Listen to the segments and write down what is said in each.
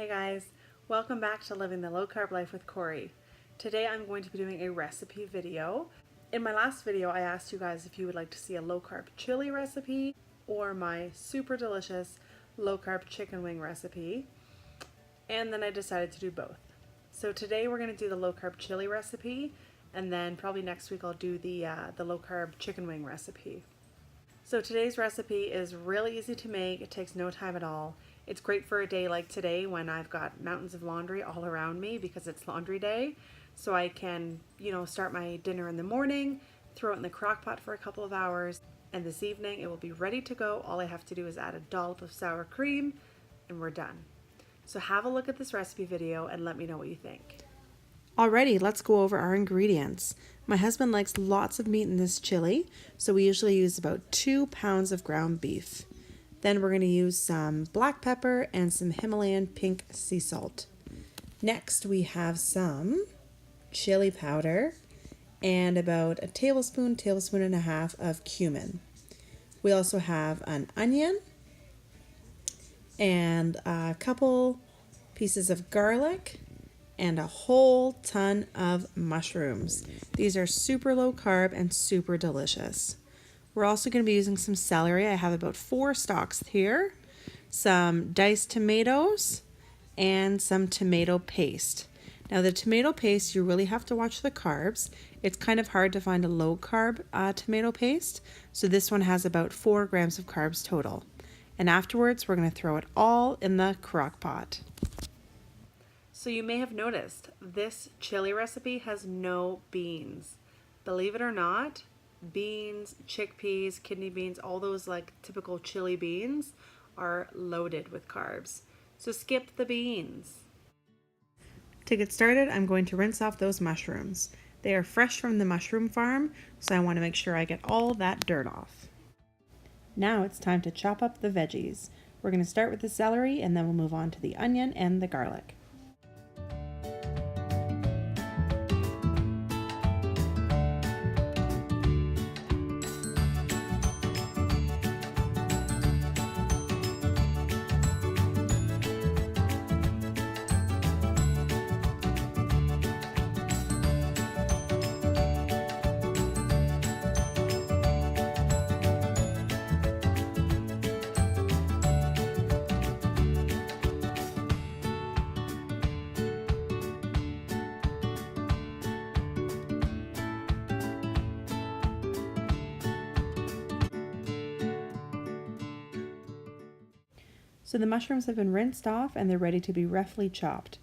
Hey guys, welcome back to Living the Low Carb Life with Corey. Today I'm going to be doing a recipe video. In my last video I asked you guys if you would like to see a low carb chili recipe or my super delicious low carb chicken wing recipe, and then I decided to do both. So today we're going to do the low carb chili recipe, and then probably next week I'll do the low carb chicken wing recipe. So today's recipe is really easy to make. It takes no time at all. It's great for a day like today when I've got mountains of laundry all around me because it's laundry day. So I can, start my dinner in the morning, throw it in the crock pot for a couple of hours, and this evening it will be ready to go. All I have to do is add a dollop of sour cream and we're done. So have a look at this recipe video and let me know what you think. Alrighty, let's go over our ingredients. My husband likes lots of meat in this chili, so we usually use about 2 pounds of ground beef. Then we're going to use some black pepper and some Himalayan pink sea salt. Next we have some chili powder and about a tablespoon and a half of cumin. We also have an onion and a couple pieces of garlic and a whole ton of mushrooms. These are super low carb and super delicious. We're also going to be using some celery. I have about 4 stalks here, some diced tomatoes, and some tomato paste. Now the tomato paste, you really have to watch the carbs. It's kind of hard to find a low carb tomato paste, so this one has about 4 grams of carbs total. And afterwards, we're going to throw it all in the crock pot. So you may have noticed this chili recipe has no beans. Believe it or not, beans, chickpeas, kidney beans, all those like typical chili beans are loaded with carbs. So skip the beans. To get started, I'm going to rinse off those mushrooms. They are fresh from the mushroom farm, so I want to make sure I get all that dirt off. Now it's time to chop up the veggies. We're going to start with the celery and then we'll move on to the onion and the garlic. So the mushrooms have been rinsed off and they're ready to be roughly chopped.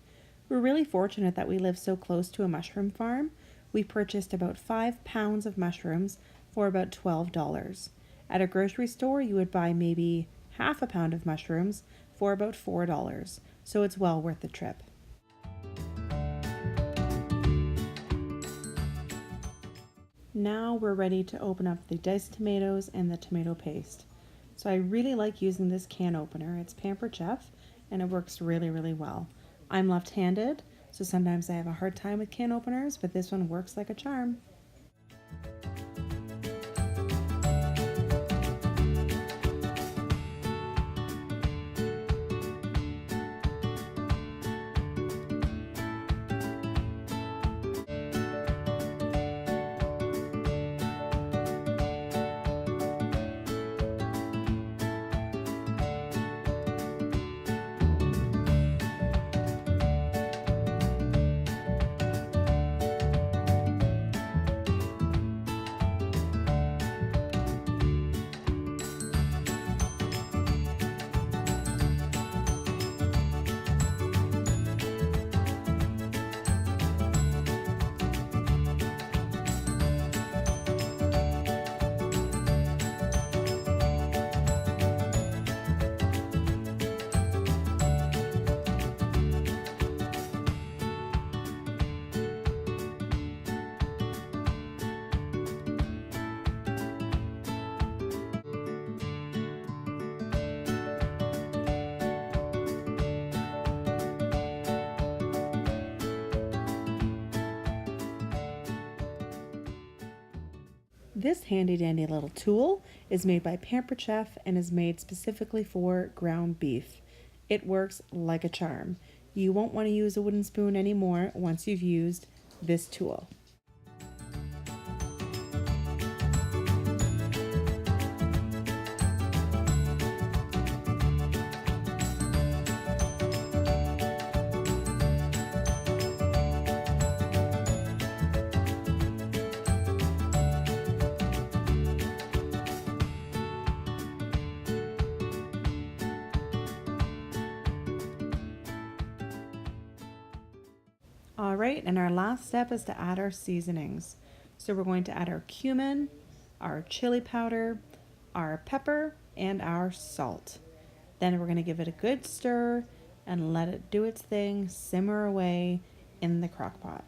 We're really fortunate that we live so close to a mushroom farm. We purchased about 5 pounds of mushrooms for about $12. At a grocery store, you would buy maybe half a pound of mushrooms for about $4. So it's well worth the trip. Now we're ready to open up the diced tomatoes and the tomato paste. So I really like using this can opener. It's Pampered Chef and it works really, really well. I'm left-handed, so sometimes I have a hard time with can openers, but this one works like a charm. This handy dandy little tool is made by Pampered Chef and is made specifically for ground beef. It works like a charm. You won't want to use a wooden spoon anymore once you've used this tool. All right, and our last step is to add our seasonings. So we're going to add our cumin, our chili powder, our pepper, and our salt. Then we're going to give it a good stir and let it do its thing, simmer away in the crock pot.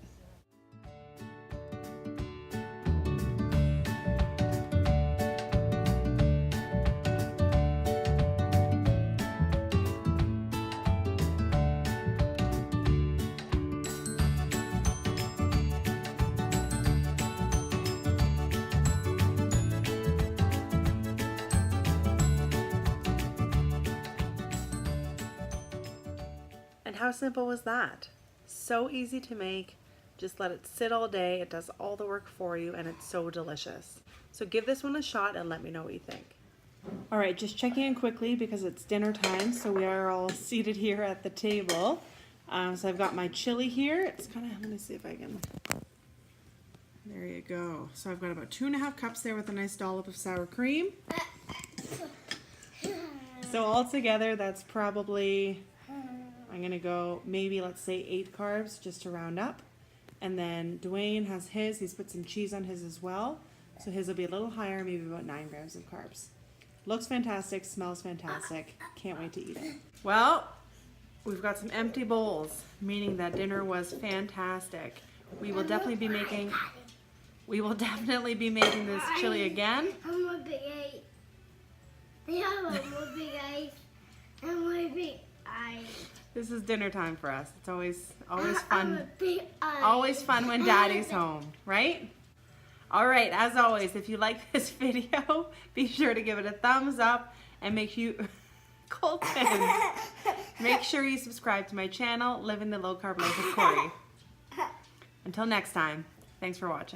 And how simple was that? So easy to make. Just let it sit all day. It does all the work for you and it's so delicious. So give this one a shot and let me know what you think. All right, just checking in quickly because it's dinner time. So we are all seated here at the table. So I've got my chili here. It's kind of, let me see if I can, there you go. So I've got about 2.5 cups there with a nice dollop of sour cream. So all together, that's probably, I'm going to go maybe, let's say 8 carbs just to round up. And then Dwayne has his. He's put some cheese on his as well. So his will be a little higher, maybe about 9 grams of carbs. Looks fantastic, smells fantastic. Can't wait to eat it. Well, we've got some empty bowls, meaning that dinner was fantastic. We will definitely be making this chili again. I'm a big eye. Yeah, I'm a big eye. I'm a big eye. This is dinner time for us. It's always fun. Eye. Always fun when Daddy's home, right? All right, as always, if you like this video, be sure to give it a thumbs up and make sure you subscribe to my channel, Living the Low Carb Life with Corey. Until next time, thanks for watching.